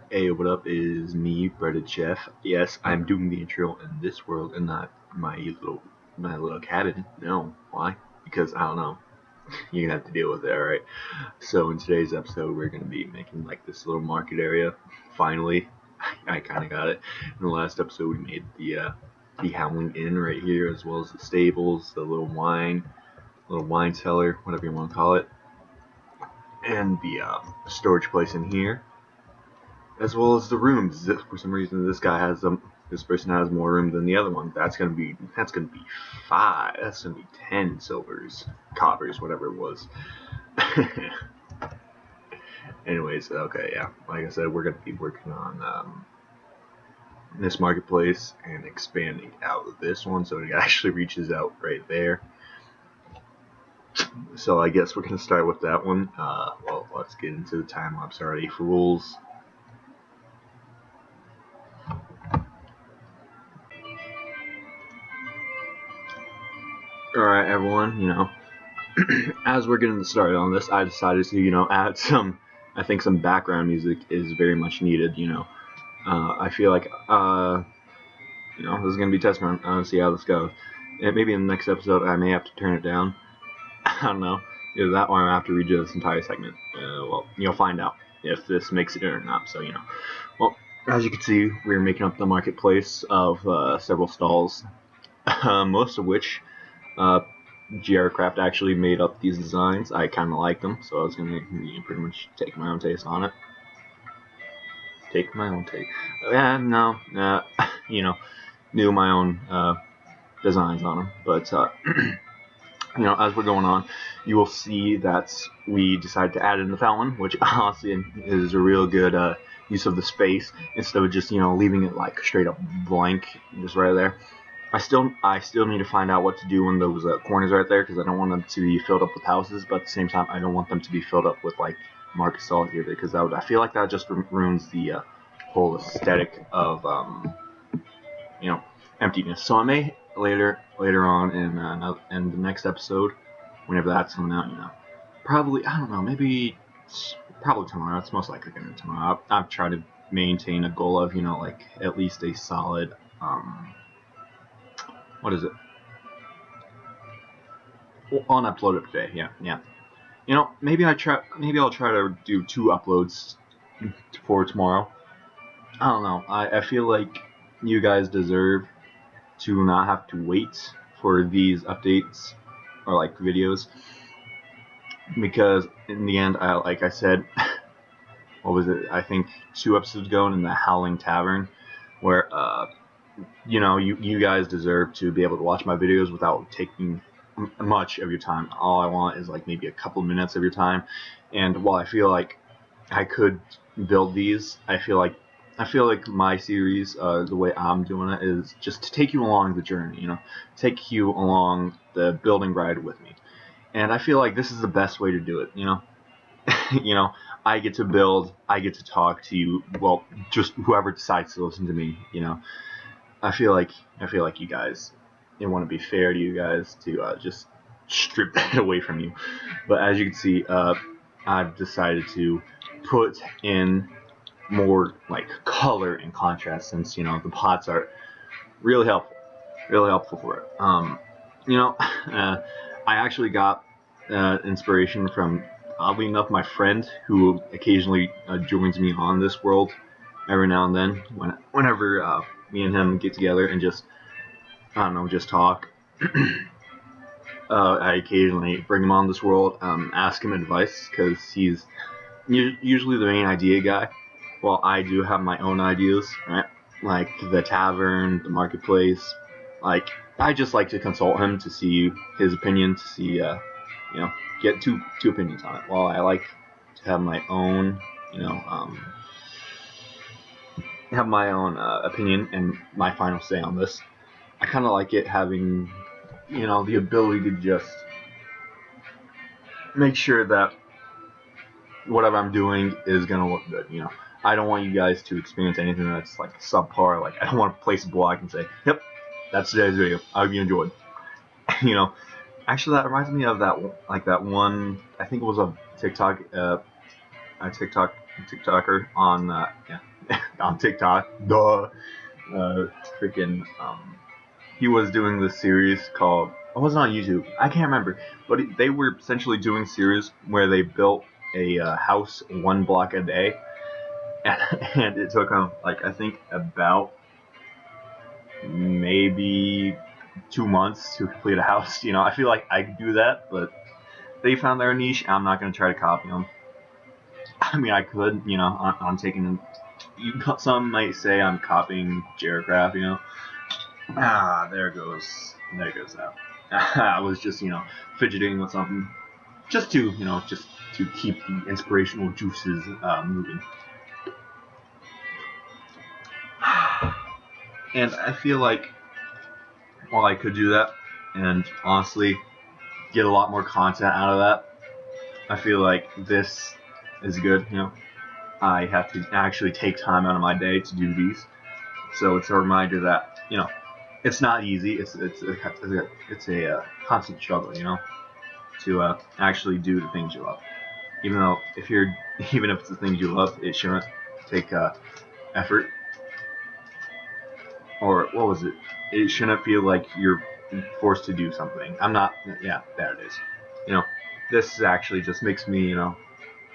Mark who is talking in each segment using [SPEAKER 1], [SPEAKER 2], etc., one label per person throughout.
[SPEAKER 1] Hey, what up? Is me, Breaded Chef. Yes, I'm doing the intro in this world and not my little cabin. No, why? Because I don't know. You're gonna have to deal with it, alright? So in today's episode, we're gonna be making like this little market area. Finally, I kind of got it. In the last episode, we made the Howling Inn right here, as well as the stables, the little wine cellar, whatever you want to call it, and the storage place in here, as well as the rooms. For some reason, this person has more room than the other one. That's gonna be five. That's gonna be 10 silvers, coppers, whatever it was. Anyways, okay, yeah. Like I said, we're gonna be working on this marketplace and expanding out of this one, so it actually reaches out right there. So I guess we're gonna start with that one. Well, let's get into the time lapse already. Rules. All right, everyone. As we're getting started on this, I decided to, add some. I think some background music is very much needed. I feel like, this is gonna be test run. I want to see how this goes. And maybe in the next episode, I may have to turn it down. I don't know. Either that, or I have to redo this entire segment. Well, you'll find out if this makes it or not. So, well, as you can see, we're making up the marketplace of several stalls, most of which GR Craft actually made up these designs. I kind of like them, so I was gonna pretty much take my own taste on it. Take my own take. Yeah, no, knew my own designs on them. But as we're going on, you will see that we decided to add in the fountain, which honestly is a real good use of the space instead of just leaving it like straight up blank, just right there. I still need to find out what to do in those corners right there, because I don't want them to be filled up with houses, but at the same time I don't want them to be filled up with like market stalls either, because I feel like that just ruins the whole aesthetic of you know emptiness. So I may later on in the next episode, whenever that's coming out, probably, I don't know, maybe probably tomorrow. It's most likely gonna be tomorrow. I've tried to maintain a goal of like at least a solid what is it, on upload today. Yeah. Maybe I'll try to do 2 uploads for tomorrow. I don't know. I feel like you guys deserve to not have to wait for these updates or like videos, because in the end, like I said, what was it? I think 2 episodes ago in the Howling Tavern, where you guys deserve to be able to watch my videos without taking much of your time. All I want is like maybe a couple minutes of your time. And while I feel like I could build these, I feel like my series, the way I'm doing it, is just to take you along the journey. Take you along the building ride with me. And I feel like this is the best way to do it. you know, I get to build, I get to talk to you. Well, just whoever decides to listen to me. I feel like you guys. I want to be fair to you guys to just strip that away from you. But as you can see, I've decided to put in more like color and contrast, since the pots are really helpful, for it. I actually got inspiration from, oddly enough, my friend who occasionally joins me on this world every now and then, whenever me and him get together and just, I don't know, just talk. I occasionally bring him on this world, ask him advice, because he's usually the main idea guy. Well, I do have my own ideas, right? Like the tavern, the marketplace. Like, I just like to consult him to see his opinion, to see, get two opinions on it. While I like to have my own, opinion and my final say on this. I kind of like it having, the ability to just make sure that whatever I'm doing is gonna look good. I don't want you guys to experience anything that's like subpar. Like, I don't want to place a blog and say, "Yep, that's today's video. I hope you enjoyed." you know, Actually, that reminds me of that one. I think it was a TikTok, a TikToker on on TikTok. Duh. Freaking he was doing this series called. It wasn't on YouTube. I can't remember, but they were essentially doing series where they built a house 1 block a day, and it took them like I think about maybe 2 months to complete a house. I feel like I could do that, but they found their niche. I'm not gonna try to copy them. I mean, I could. I'm taking. Some might say I'm copying Jarecraft. There goes that. I was just fidgeting with something, just to keep the inspirational juices moving. And I feel like while I could do that, and honestly get a lot more content out of that, I feel like this is good. I have to actually take time out of my day to do these, so it's a reminder that it's not easy. It's a constant struggle. To actually do the things you love. Even though even if it's the things you love, it shouldn't take effort. Or what was it? It shouldn't feel like you're forced to do something. I'm not. Yeah, there it is. This actually just makes me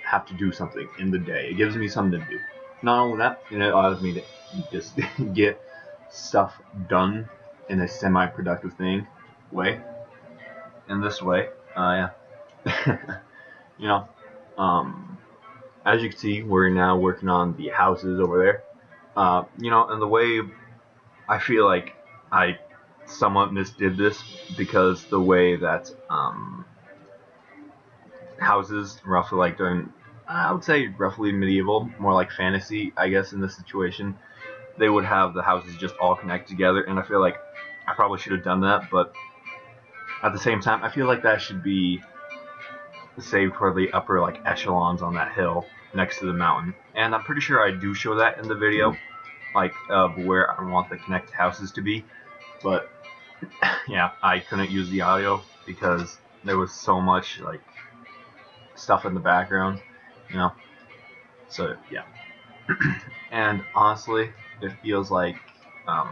[SPEAKER 1] have to do something in the day. It gives me something to do. Not only that, it allows me to just get stuff done in a semi-productive way. In this way, yeah. you know, um, as you can see, we're now working on the houses over there. And the way I feel like I somewhat misdid this because the way that houses, roughly like during, I would say roughly medieval, more like fantasy, I guess, in this situation, they would have the houses just all connect together, and I feel like I probably should have done that, but at the same time, I feel like that should be saved for the upper like echelons on that hill next to the mountain. And I'm pretty sure I do show that in the video, like of where I want the connected houses to be. But yeah, I couldn't use the audio because there was so much like stuff in the background, you know. So yeah, and honestly, it feels like I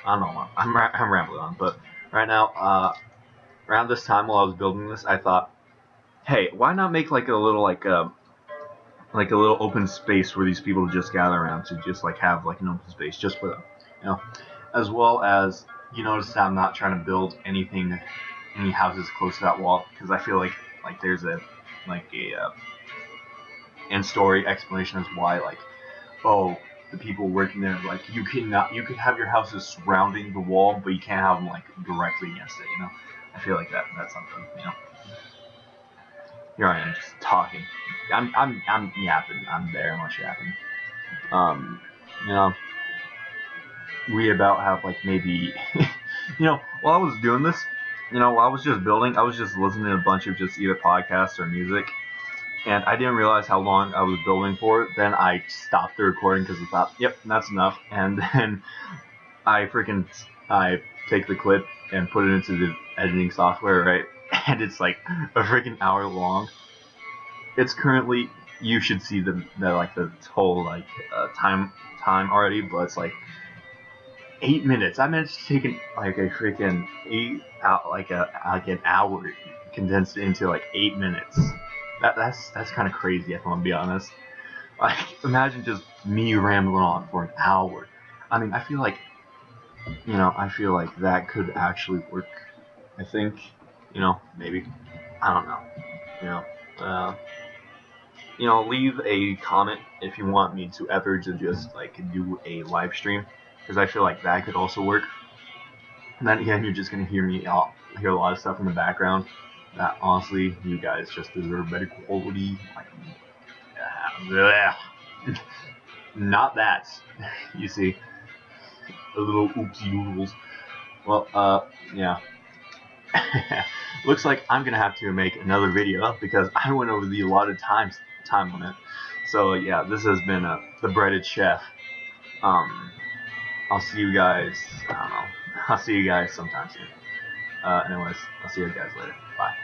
[SPEAKER 1] don't know. I'm rambling on, but right now, around this time while I was building this, I thought, hey, why not make like a little like a little open space where these people just gather around to just like have like an open space just for them, as well as you notice that I'm not trying to build any houses close to that wall because I feel like there's a end story explanation as why the people working there like you could have your houses surrounding the wall but you can't have them like directly against it. I feel like that's something. Here I am just talking. I'm yapping. I'm very much yapping. Um, you know, we about have like maybe, while I was doing this, while I was just building, I was just listening to a bunch of just either podcasts or music, and I didn't realize how long I was building for. Then I stopped the recording because I thought, yep, that's enough, and then I take the clip and put it into the editing software, right? And it's like a freaking hour long. It's currently you should see the whole time already, but it's like 8 minutes. I managed to take like a freaking an hour condensed into like 8 minutes. That's kind of crazy if I'm gonna be honest. Like imagine just me rambling on for an hour. I mean, I feel like that could actually work. I think, maybe. I don't know. You know, uh, leave a comment if you want me to ever to just like do a live stream because I feel like that could also work. And then again, you're just gonna hear a lot of stuff in the background. That honestly, you guys just deserve better quality. Not that. You see, a little oopsie doodles. Well, yeah. Looks like I'm gonna have to make another video because I went over the allotted time limit. So yeah, this has been the Breaded Chef. I'll see you guys. I don't know. I'll see you guys sometime soon. Anyways, I'll see you guys later. Bye.